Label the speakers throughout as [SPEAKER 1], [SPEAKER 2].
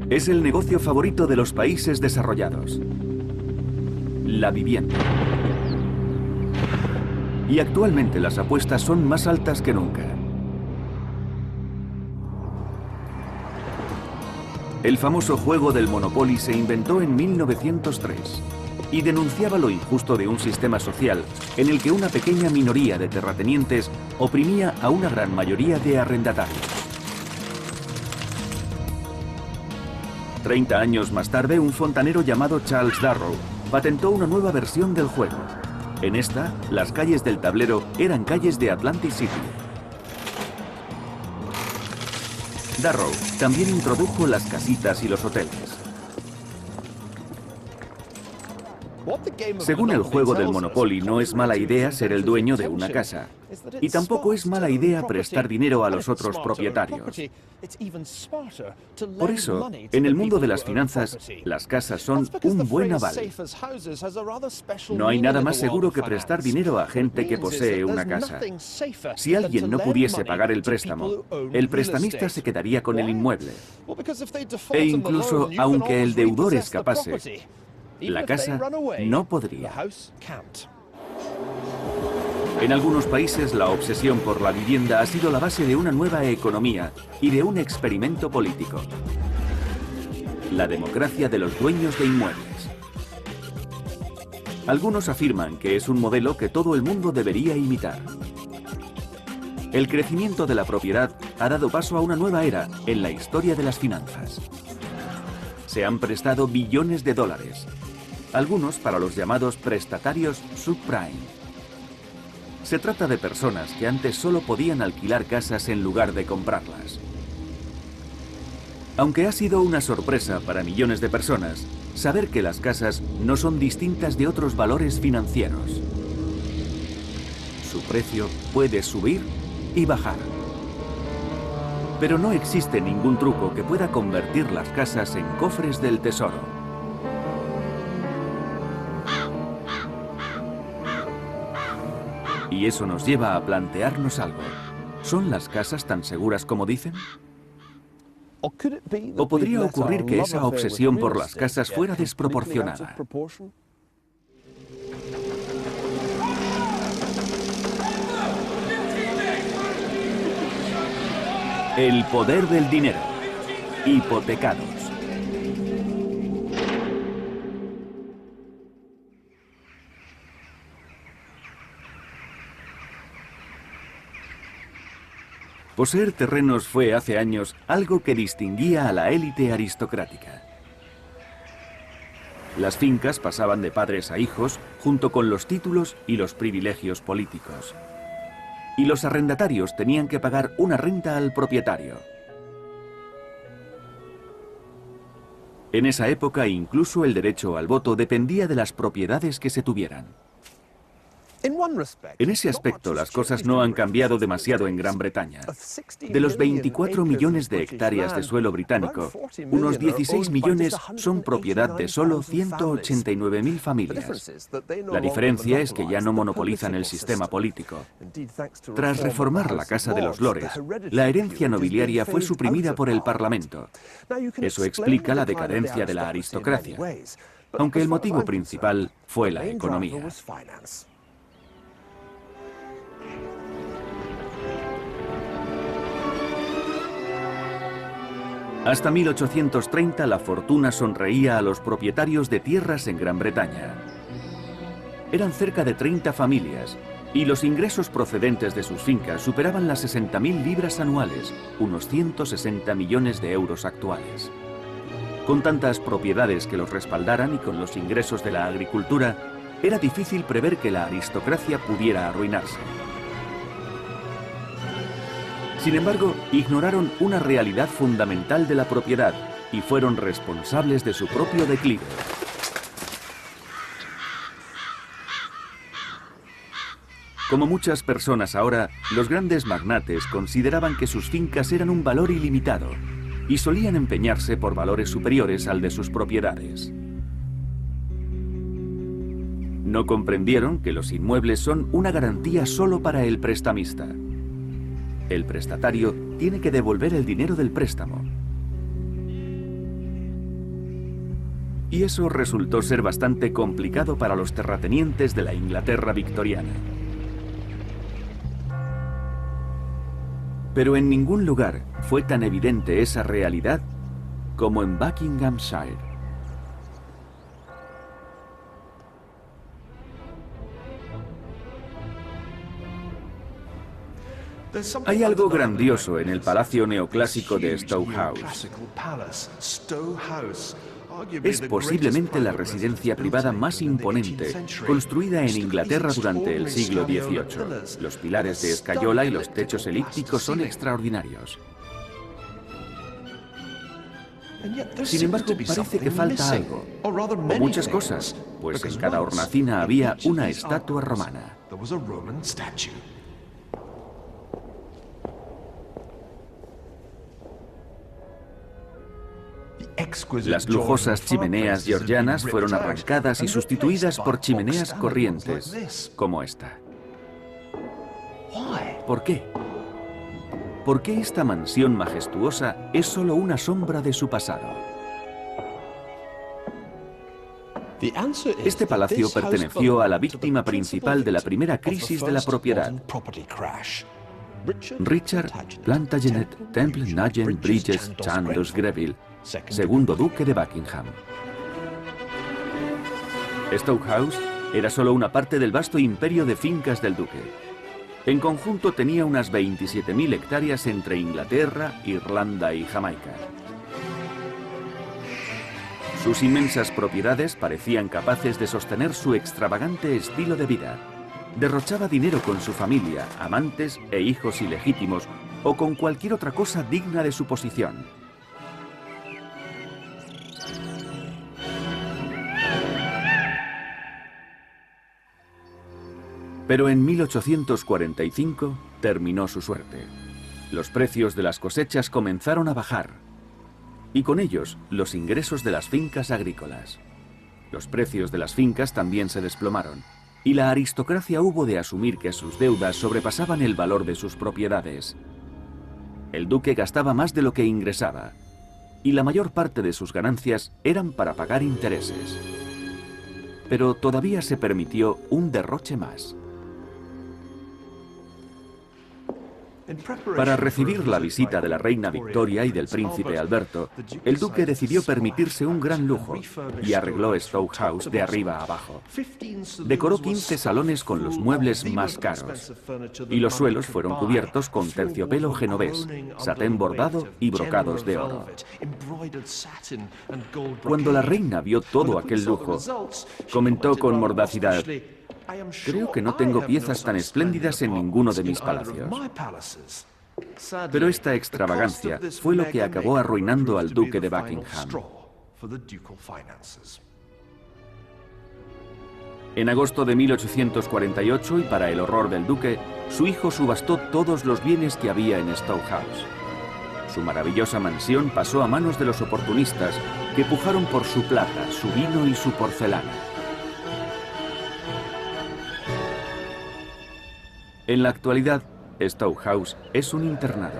[SPEAKER 1] Es el negocio favorito de los países desarrollados. La vivienda. Y actualmente las apuestas son más altas que nunca. El famoso juego del Monopoly se inventó en 1903 y denunciaba lo injusto de un sistema social en el que una pequeña minoría de terratenientes oprimía a una gran mayoría de arrendatarios. 30 años más tarde, un fontanero llamado Charles Darrow patentó una nueva versión del juego. En esta, las calles del tablero eran calles de Atlantic City. Darrow también introdujo las casitas y los hoteles. Según el juego del Monopoly, no es mala idea ser el dueño de una casa. Y tampoco es mala idea prestar dinero a los otros propietarios. Por eso, en el mundo de las finanzas, las casas son un buen aval. No hay nada más seguro que prestar dinero a gente que posee una casa. Si alguien no pudiese pagar el préstamo, el prestamista se quedaría con el inmueble. E incluso, aunque el deudor escapase, la casa no podría. En algunos países, la obsesión por la vivienda ha sido la base de una nueva economía y de un experimento político. La democracia de los dueños de inmuebles. Algunos afirman que es un modelo que todo el mundo debería imitar. El crecimiento de la propiedad ha dado paso a una nueva era en la historia de las finanzas. Se han prestado billones de dólares, algunos para los llamados prestatarios subprime. Se trata de personas que antes solo podían alquilar casas en lugar de comprarlas. Aunque ha sido una sorpresa para millones de personas, saber que las casas no son distintas de otros valores financieros. Su precio puede subir y bajar. Pero no existe ningún truco que pueda convertir las casas en cofres del tesoro. Y eso nos lleva a plantearnos algo. ¿Son las casas tan seguras como dicen? ¿O podría ocurrir que esa obsesión por las casas fuera desproporcionada? El poder del dinero. Hipotecados. Poseer terrenos fue hace años algo que distinguía a la élite aristocrática. Las fincas pasaban de padres a hijos junto con los títulos y los privilegios políticos. Y los arrendatarios tenían que pagar una renta al propietario. En esa época incluso el derecho al voto dependía de las propiedades que se tuvieran. En ese aspecto, las cosas no han cambiado demasiado en Gran Bretaña. De los 24 millones de hectáreas de suelo británico, unos 16 millones son propiedad de solo 189.000 familias. La diferencia es que ya no monopolizan el sistema político. Tras reformar la Casa de los Lores, la herencia nobiliaria fue suprimida por el Parlamento. Eso explica la decadencia de la aristocracia, aunque el motivo principal fue la economía. Hasta 1830 la fortuna sonreía a los propietarios de tierras en Gran Bretaña. Eran cerca de 30 familias y los ingresos procedentes de sus fincas superaban las 60.000 libras anuales, unos 160 millones de euros actuales. Con tantas propiedades que los respaldaran y con los ingresos de la agricultura, era difícil prever que la aristocracia pudiera arruinarse. Sin embargo, ignoraron una realidad fundamental de la propiedad y fueron responsables de su propio declive. Como muchas personas ahora, los grandes magnates consideraban que sus fincas eran un valor ilimitado y solían empeñarse por valores superiores al de sus propiedades. No comprendieron que los inmuebles son una garantía solo para el prestamista. El prestatario tiene que devolver el dinero del préstamo. Y eso resultó ser bastante complicado para los terratenientes de la Inglaterra victoriana. Pero en ningún lugar fue tan evidente esa realidad como en Buckinghamshire. Hay algo grandioso en el palacio neoclásico de Stowe House. Es posiblemente la residencia privada más imponente construida en Inglaterra durante el siglo XVIII. Los pilares de escayola y los techos elípticos son extraordinarios. Sin embargo, parece que falta algo, o muchas cosas, pues en cada hornacina había una estatua romana. Las lujosas chimeneas georgianas fueron arrancadas y sustituidas por chimeneas corrientes, como esta. ¿Por qué? ¿Por qué esta mansión majestuosa es solo una sombra de su pasado? Este palacio perteneció a la víctima principal de la primera crisis de la propiedad. Richard Plantagenet Temple Nugent Bridges Chandos Greville, segundo duque de Buckingham. Stowe House era solo una parte del vasto imperio de fincas del duque. En conjunto tenía unas 27.000 hectáreas entre Inglaterra, Irlanda y Jamaica. Sus inmensas propiedades parecían capaces de sostener su extravagante estilo de vida. Derrochaba dinero con su familia, amantes e hijos ilegítimos, o con cualquier otra cosa digna de su posición. Pero en 1845 terminó su suerte. Los precios de las cosechas comenzaron a bajar, y con ellos los ingresos de las fincas agrícolas. Los precios de las fincas también se desplomaron, y la aristocracia hubo de asumir que sus deudas sobrepasaban el valor de sus propiedades. El duque gastaba más de lo que ingresaba, y la mayor parte de sus ganancias eran para pagar intereses. Pero todavía se permitió un derroche más. Para recibir la visita de la reina Victoria y del príncipe Alberto, el duque decidió permitirse un gran lujo y arregló Stowe House de arriba a abajo. Decoró 15 salones con los muebles más caros, y los suelos fueron cubiertos con terciopelo genovés, satén bordado y brocados de oro. Cuando la reina vio todo aquel lujo, comentó con mordacidad: "Creo que no tengo piezas tan espléndidas en ninguno de mis palacios". Pero esta extravagancia fue lo que acabó arruinando al duque de Buckingham. En agosto de 1848, y para el horror del duque, su hijo subastó todos los bienes que había en Stowe House. Su maravillosa mansión pasó a manos de los oportunistas, que pujaron por su plata, su vino y su porcelana. En la actualidad, Stowe House es un internado.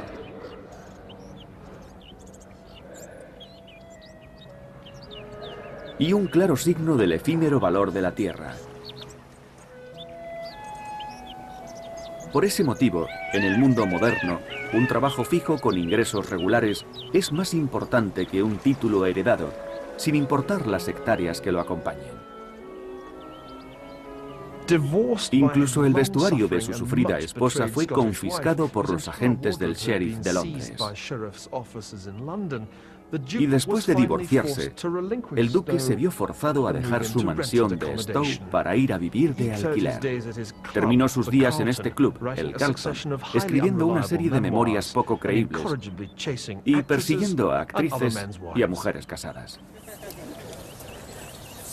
[SPEAKER 1] Y un claro signo del efímero valor de la tierra. Por ese motivo, en el mundo moderno, un trabajo fijo con ingresos regulares es más importante que un título heredado, sin importar las hectáreas que lo acompañen. Incluso el vestuario de su sufrida esposa fue confiscado por los agentes del sheriff de Londres. Y después de divorciarse, el duque se vio forzado a dejar su mansión de Stowe para ir a vivir de alquiler. Terminó sus días en este club, el Carlton, escribiendo una serie de memorias poco creíbles y persiguiendo a actrices y a mujeres casadas.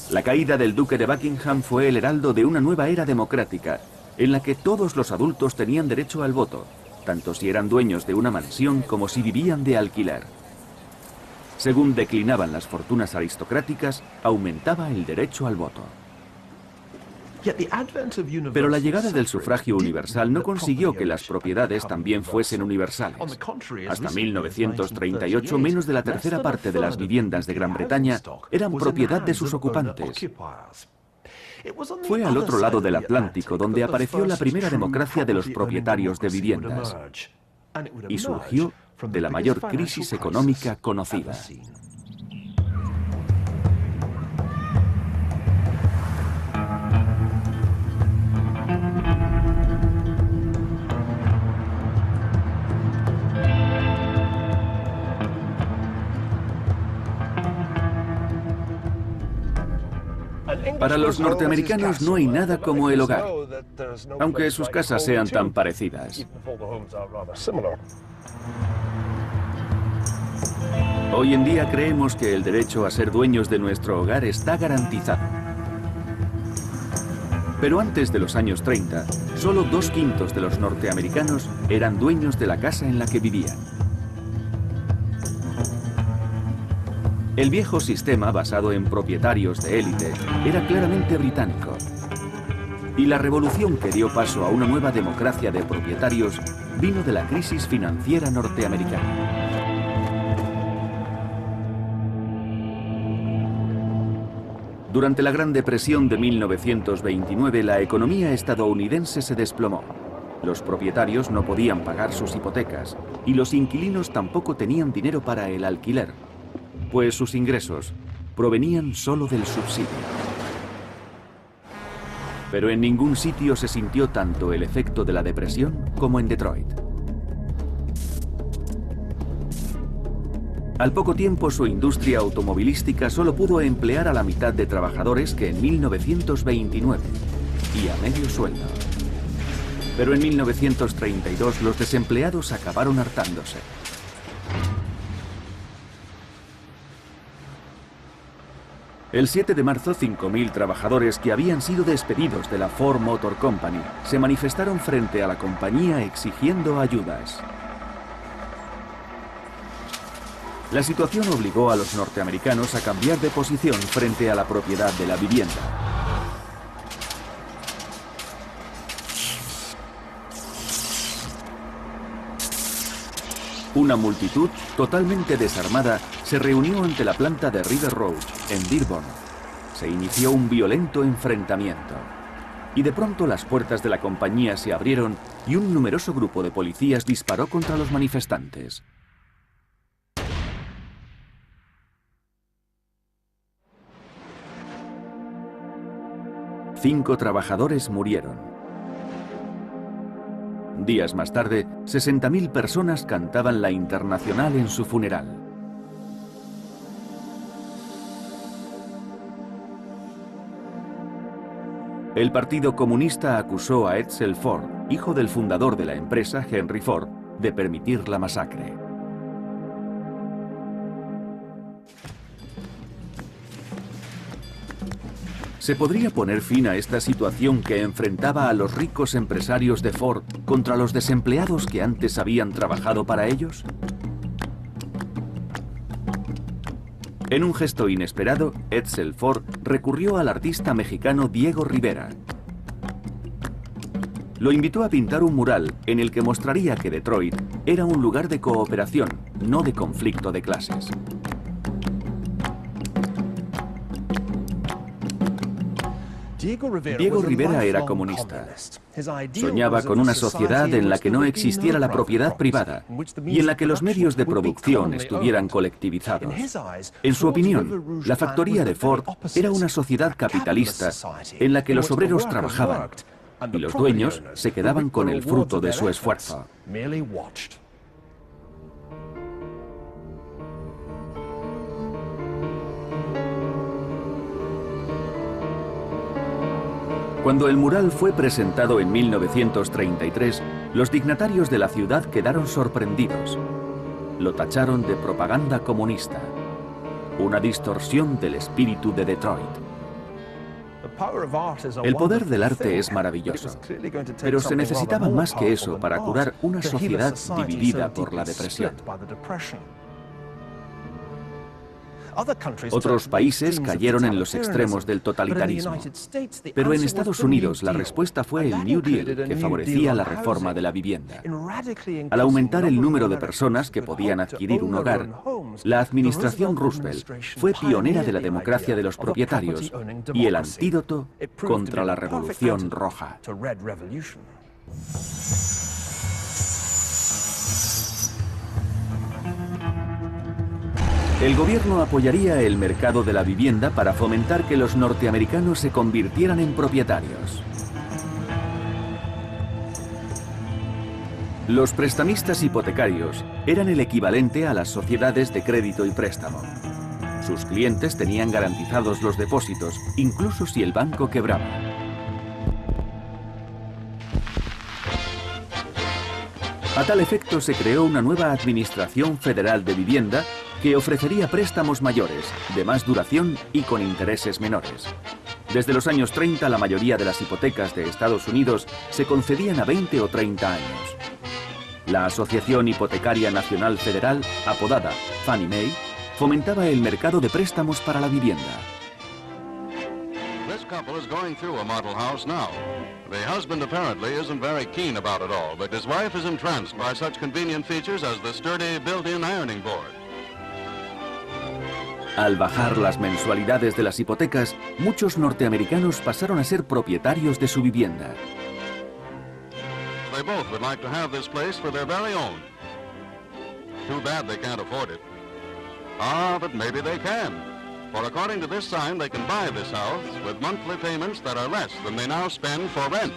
[SPEAKER 1] La caída del duque de Buckingham fue el heraldo de una nueva era democrática, en la que todos los adultos tenían derecho al voto, tanto si eran dueños de una mansión como si vivían de alquiler. Según declinaban las fortunas aristocráticas, aumentaba el derecho al voto. Pero la llegada del sufragio universal no consiguió que las propiedades también fuesen universales. Hasta 1938, menos de la tercera parte de las viviendas de Gran Bretaña eran propiedad de sus ocupantes. Fue al otro lado del Atlántico donde apareció la primera democracia de los propietarios de viviendas y surgió de la mayor crisis económica conocida. Para los norteamericanos no hay nada como el hogar, aunque sus casas sean tan parecidas. Hoy en día creemos que el derecho a ser dueños de nuestro hogar está garantizado. Pero antes de los años 30, solo 2/5 de los norteamericanos eran dueños de la casa en la que vivían. El viejo sistema basado en propietarios de élite era claramente británico. Y la revolución que dio paso a una nueva democracia de propietarios vino de la crisis financiera norteamericana. Durante la Gran Depresión de 1929, la economía estadounidense se desplomó. Los propietarios no podían pagar sus hipotecas y los inquilinos tampoco tenían dinero para el alquiler, pues sus ingresos provenían solo del subsidio. Pero en ningún sitio se sintió tanto el efecto de la depresión como en Detroit. Al poco tiempo, su industria automovilística solo pudo emplear a la mitad de trabajadores que en 1929, y a medio sueldo. Pero en 1932 los desempleados acabaron hartándose. El 7 de marzo, 5.000 trabajadores que habían sido despedidos de la Ford Motor Company se manifestaron frente a la compañía exigiendo ayudas. La situación obligó a los norteamericanos a cambiar de posición frente a la propiedad de la vivienda. Una multitud, totalmente desarmada, se reunió ante la planta de River Road, en Dearborn. Se inició un violento enfrentamiento. Y de pronto las puertas de la compañía se abrieron y un numeroso grupo de policías disparó contra los manifestantes. Cinco trabajadores murieron. Días más tarde, 60.000 personas cantaban la Internacional en su funeral. El Partido Comunista acusó a Edsel Ford, hijo del fundador de la empresa, Henry Ford, de permitir la masacre. ¿Se podría poner fin a esta situación que enfrentaba a los ricos empresarios de Ford contra los desempleados que antes habían trabajado para ellos? En un gesto inesperado, Edsel Ford recurrió al artista mexicano Diego Rivera. Lo invitó a pintar un mural en el que mostraría que Detroit era un lugar de cooperación, no de conflicto de clases. Diego Rivera era comunista. Soñaba con una sociedad en la que no existiera la propiedad privada y en la que los medios de producción estuvieran colectivizados. En su opinión, la factoría de Ford era una sociedad capitalista en la que los obreros trabajaban y los dueños se quedaban con el fruto de su esfuerzo. Cuando el mural fue presentado en 1933, los dignatarios de la ciudad quedaron sorprendidos. Lo tacharon de propaganda comunista, una distorsión del espíritu de Detroit. El poder del arte es maravilloso, pero se necesitaba más que eso para curar una sociedad dividida por la depresión. Otros países cayeron en los extremos del totalitarismo. Pero en Estados Unidos la respuesta fue el New Deal, que favorecía la reforma de la vivienda. Al aumentar el número de personas que podían adquirir un hogar, la administración Roosevelt fue pionera de la democracia de los propietarios y el antídoto contra la Revolución Roja. El gobierno apoyaría el mercado de la vivienda para fomentar que los norteamericanos se convirtieran en propietarios. Los prestamistas hipotecarios eran el equivalente a las sociedades de crédito y préstamo. Sus clientes tenían garantizados los depósitos, incluso si el banco quebraba. A tal efecto se creó una nueva Administración Federal de Vivienda que ofrecería préstamos mayores, de más duración y con intereses menores. Desde los años 30 la mayoría de las hipotecas de Estados Unidos se concedían a 20 o 30 años. La Asociación Hipotecaria Nacional Federal, apodada Fannie Mae, fomentaba el mercado de préstamos para la vivienda.
[SPEAKER 2] This couple is going through a model house now. The husband apparently isn't very keen about it all, but his wife is entranced by such convenient features as the sturdy built-in ironing board.
[SPEAKER 1] Al bajar las mensualidades de las hipotecas, muchos norteamericanos pasaron a ser propietarios de su vivienda.
[SPEAKER 2] They both would like to have this place for their very own. Too bad they can't afford it. Ah, but maybe they can. For according to this sign, they can buy this house with monthly payments that are less than they now spend for rent.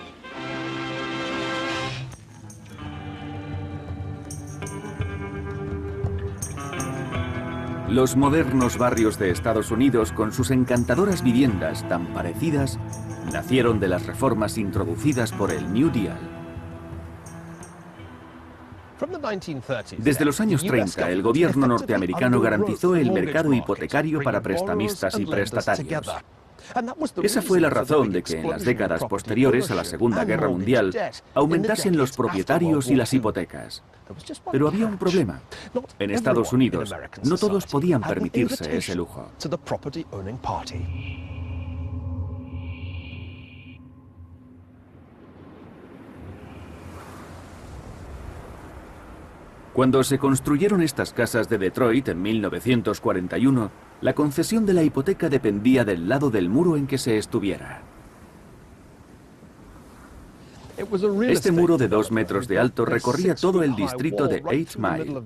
[SPEAKER 1] Los modernos barrios de Estados Unidos, con sus encantadoras viviendas tan parecidas, nacieron de las reformas introducidas por el New Deal. Desde los años 30, el gobierno norteamericano garantizó el mercado hipotecario para prestamistas y prestatarios. Esa fue la razón de que en las décadas posteriores a la Segunda Guerra Mundial aumentasen los propietarios y las hipotecas. Pero había un problema. En Estados Unidos, no todos podían permitirse ese lujo. Cuando se construyeron estas casas de Detroit en 1941, la concesión de la hipoteca dependía del lado del muro en que se estuviera. Este muro de 2 metros de alto recorría todo el distrito de 8 Mile.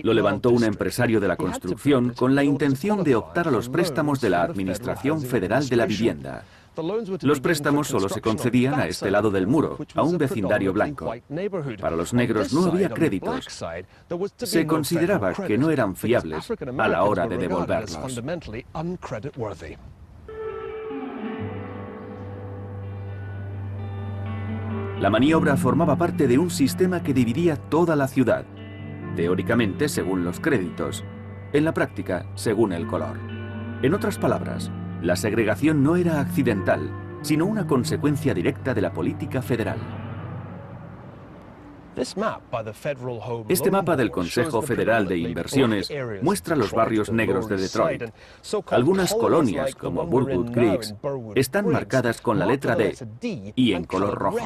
[SPEAKER 1] Lo levantó un empresario de la construcción con la intención de optar a los préstamos de la Administración Federal de la Vivienda. Los préstamos solo se concedían a este lado del muro, a un vecindario blanco. Para los negros no había créditos. Se consideraba que no eran fiables a la hora de devolverlos. La maniobra formaba parte de un sistema que dividía toda la ciudad, teóricamente según los créditos, en la práctica según el color. En otras palabras, la segregación no era accidental, sino una consecuencia directa de la política federal. Este mapa del Consejo Federal de Inversiones muestra los barrios negros de Detroit. Algunas colonias, como Burwood Creeks, están marcadas con la letra D y en color rojo.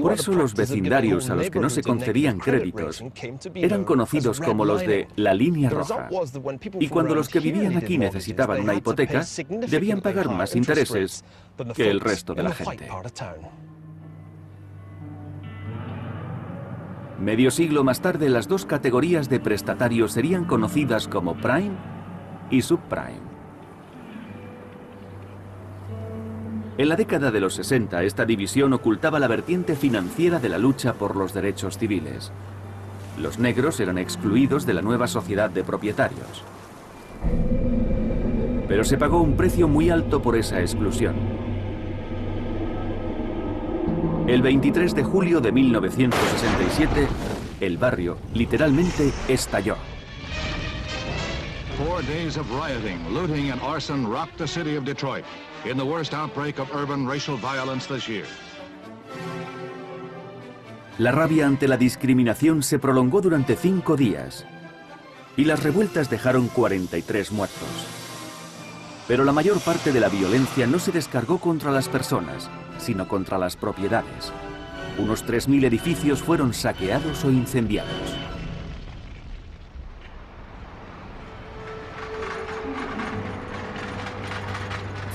[SPEAKER 1] Por eso los vecindarios a los que no se concedían créditos eran conocidos como los de la línea roja. Y cuando los que vivían aquí necesitaban una hipoteca, debían pagar más intereses que el resto de la gente. Medio siglo más tarde, las dos categorías de prestatarios serían conocidas como prime y subprime. En la década de los 60, esta división ocultaba la vertiente financiera de la lucha por los derechos civiles. Los negros eran excluidos de la nueva sociedad de propietarios. Pero se pagó un precio muy alto por esa exclusión. El 23 de julio de 1967, el barrio literalmente estalló.
[SPEAKER 3] 4 days of rioting, looting and arson rocked the city of Detroit in the worst outbreak of urban racial violence this year.
[SPEAKER 1] La rabia ante la discriminación se prolongó durante 5 días. y las revueltas dejaron 43 muertos. Pero la mayor parte de la violencia no se descargó contra las personas, sino contra las propiedades. Unos 3.000 edificios fueron saqueados o incendiados.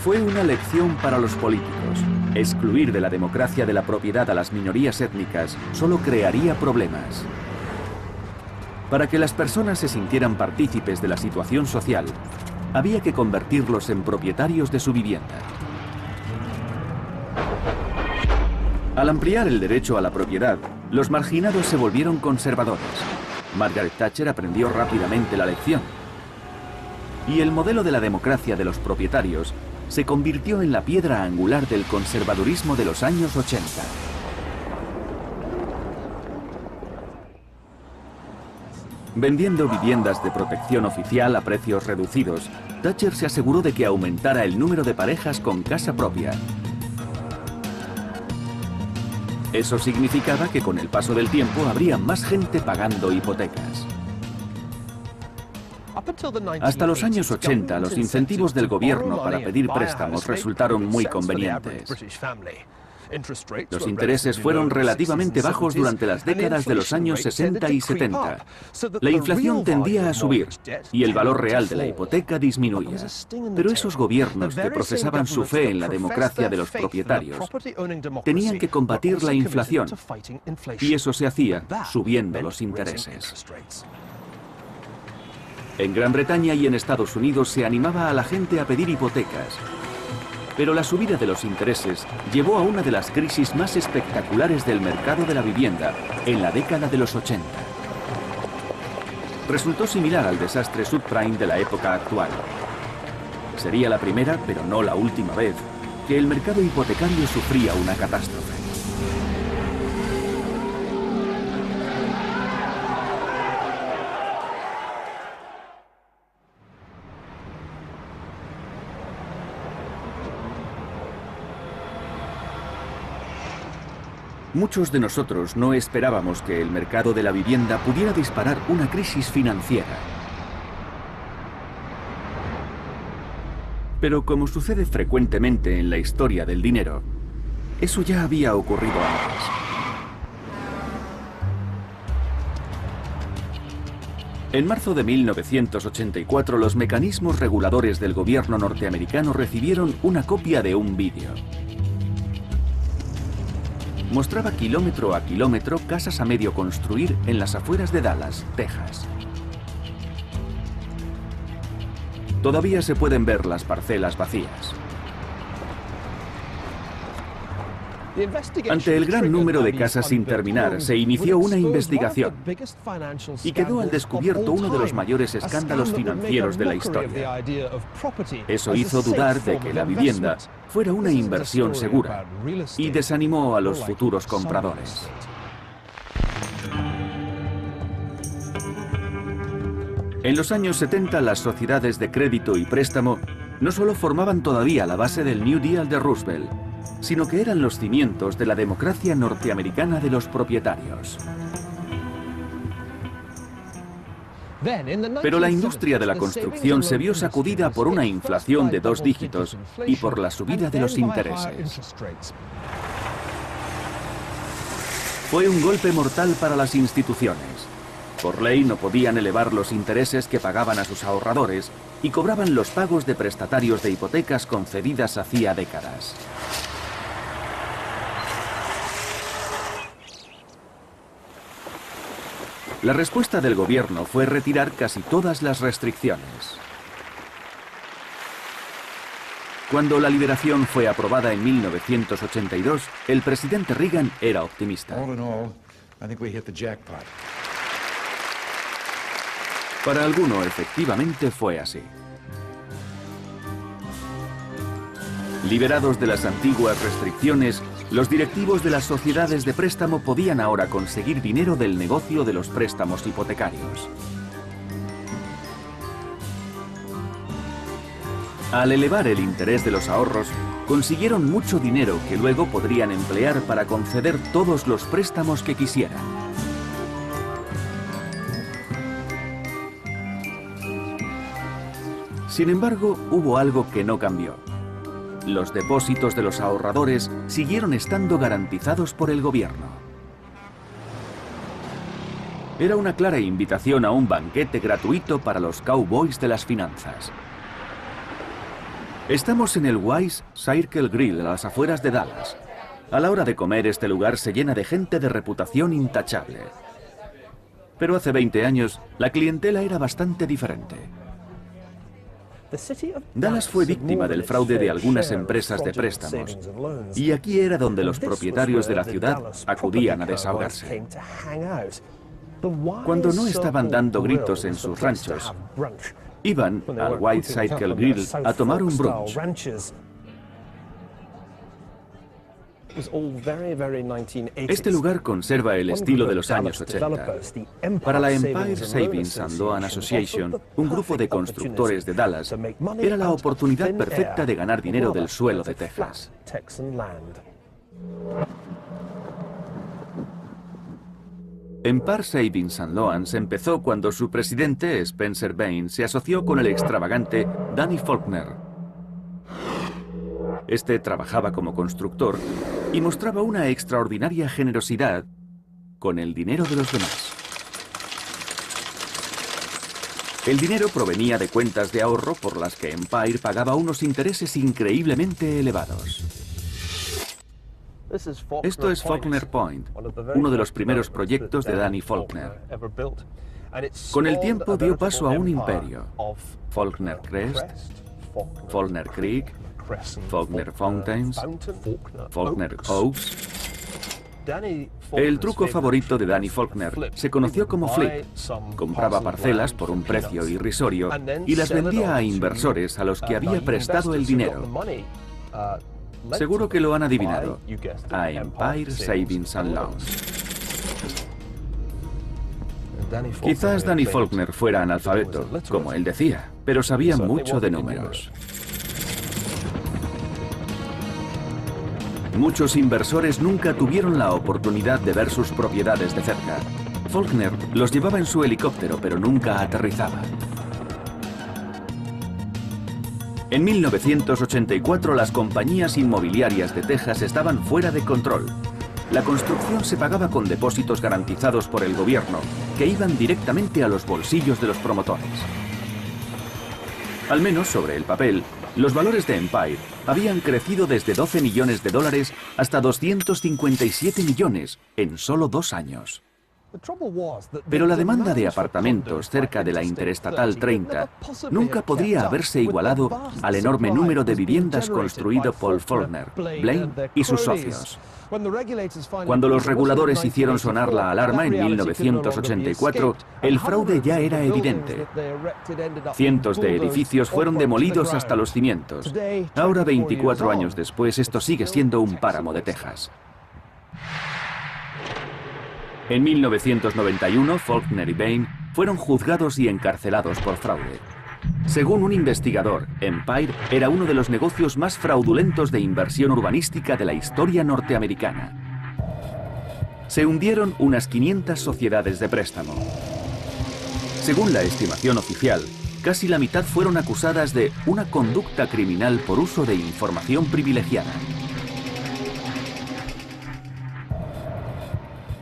[SPEAKER 1] Fue una lección para los políticos. Excluir de la democracia de la propiedad a las minorías étnicas solo crearía problemas. Para que las personas se sintieran partícipes de la situación social, había que convertirlos en propietarios de su vivienda. Al ampliar el derecho a la propiedad, los marginados se volvieron conservadores. Margaret Thatcher aprendió rápidamente la lección. Y el modelo de la democracia de los propietarios se convirtió en la piedra angular del conservadurismo de los años 80. Vendiendo viviendas de protección oficial a precios reducidos, Thatcher se aseguró de que aumentara el número de parejas con casa propia. Eso significaba que con el paso del tiempo habría más gente pagando hipotecas. Hasta los años 80, los incentivos del gobierno para pedir préstamos resultaron muy convenientes. Los intereses fueron relativamente bajos durante las décadas de los años 60 y 70. La inflación tendía a subir y el valor real de la hipoteca disminuía. Pero esos gobiernos que profesaban su fe en la democracia de los propietarios tenían que combatir la inflación, y eso se hacía subiendo los intereses. En Gran Bretaña y en Estados Unidos se animaba a la gente a pedir hipotecas. Pero la subida de los intereses llevó a una de las crisis más espectaculares del mercado de la vivienda en la década de los 80. Resultó similar al desastre subprime de la época actual. Sería la primera, pero no la última vez, que el mercado hipotecario sufría una catástrofe. Muchos de nosotros no esperábamos que el mercado de la vivienda pudiera disparar una crisis financiera. Pero como sucede frecuentemente en la historia del dinero, eso ya había ocurrido antes. En marzo de 1984, los mecanismos reguladores del gobierno norteamericano recibieron una copia de un vídeo. Mostraba kilómetro a kilómetro casas a medio construir en las afueras de Dallas, Texas. Todavía se pueden ver las parcelas vacías. Ante el gran número de casas sin terminar, se inició una investigación y quedó al descubierto uno de los mayores escándalos financieros de la historia. Eso hizo dudar de que la vivienda fuera una inversión segura y desanimó a los futuros compradores. En los años 70, las sociedades de crédito y préstamo no solo formaban todavía la base del New Deal de Roosevelt, sino que eran los cimientos de la democracia norteamericana de los propietarios. Pero la industria de la construcción se vio sacudida por una inflación de 2 dígitos y por la subida de los intereses. Fue un golpe mortal para las instituciones. Por ley no podían elevar los intereses que pagaban a sus ahorradores y cobraban los pagos de prestatarios de hipotecas concedidas hacía décadas. La respuesta del gobierno fue retirar casi todas las restricciones. Cuando la liberación fue aprobada en 1982, el presidente Reagan era optimista. Para alguno, efectivamente fue así. Liberados de las antiguas restricciones, los directivos de las sociedades de préstamo podían ahora conseguir dinero del negocio de los préstamos hipotecarios. Al elevar el interés de los ahorros, consiguieron mucho dinero que luego podrían emplear para conceder todos los préstamos que quisieran. Sin embargo, hubo algo que no cambió. Los depósitos de los ahorradores siguieron estando garantizados por el gobierno. Era una clara invitación a un banquete gratuito para los cowboys de las finanzas. Estamos en el Wise Circle Grill a las afueras de Dallas. A la hora de comer, este lugar se llena de gente de reputación intachable. Pero hace 20 años, la clientela era bastante diferente. Dallas fue víctima del fraude de algunas empresas de préstamos, y aquí era donde los propietarios de la ciudad acudían a desahogarse. Cuando no estaban dando gritos en sus ranchos, iban al White Circle Grill a tomar un brunch. Este lugar conserva el estilo de los años 80. Para la Empire Savings and Loan Association, un grupo de constructores de Dallas, era la oportunidad perfecta de ganar dinero del suelo de Texas. Empire Savings and Loans empezó cuando su presidente, Spencer Bain, se asoció con el extravagante Danny Faulkner. Este trabajaba como constructor y mostraba una extraordinaria generosidad con el dinero de los demás. El dinero provenía de cuentas de ahorro por las que Empire pagaba unos intereses increíblemente elevados. Esto es Faulkner Point, uno de los primeros proyectos de Danny Faulkner. Con el tiempo dio paso a un imperio: Faulkner Crest, Faulkner Creek, Faulkner Fountains, Faulkner Oaks. El truco favorito de Danny Faulkner se conoció como flip. Compraba parcelas por un precio irrisorio y las vendía a inversores a los que había prestado el dinero. Seguro que lo han adivinado: a Empire Savings and Loans. Quizás Danny Faulkner fuera analfabeto, como él decía, pero sabía mucho de números. Muchos inversores nunca tuvieron la oportunidad de ver sus propiedades de cerca. Faulkner los llevaba en su helicóptero, pero nunca aterrizaba. En 1984, las compañías inmobiliarias de Texas estaban fuera de control. La construcción se pagaba con depósitos garantizados por el gobierno, que iban directamente a los bolsillos de los promotores. Al menos sobre el papel, los valores de Empire habían crecido desde 12 millones de dólares hasta 257 millones en solo 2 años. Pero la demanda de apartamentos cerca de la Interestatal 30 nunca podría haberse igualado al enorme número de viviendas construido por Faulkner, Blaine y sus socios. Cuando los reguladores hicieron sonar la alarma en 1984, el fraude ya era evidente. Cientos de edificios fueron demolidos hasta los cimientos. Ahora, 24 años después, esto sigue siendo un páramo de Texas. En 1991, Faulkner y Bain fueron juzgados y encarcelados por fraude. Según un investigador, Empire era uno de los negocios más fraudulentos de inversión urbanística de la historia norteamericana. Se hundieron unas 500 sociedades de préstamo. Según la estimación oficial, casi la mitad fueron acusadas de una conducta criminal por uso de información privilegiada.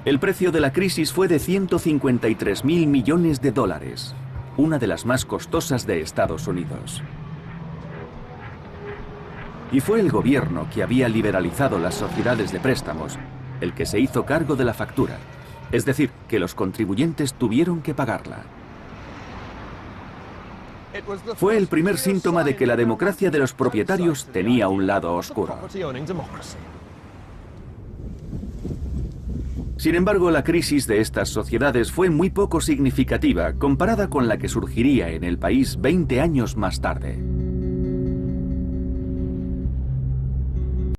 [SPEAKER 1] El precio de la crisis fue de 153.000 millones de dólares, una de las más costosas de Estados Unidos. Y fue el gobierno que había liberalizado las sociedades de préstamos el que se hizo cargo de la factura, es decir, que los contribuyentes tuvieron que pagarla. Fue el primer síntoma de que la democracia de los propietarios tenía un lado oscuro. Sin embargo, la crisis de estas sociedades fue muy poco significativa comparada con la que surgiría en el país 20 años más tarde.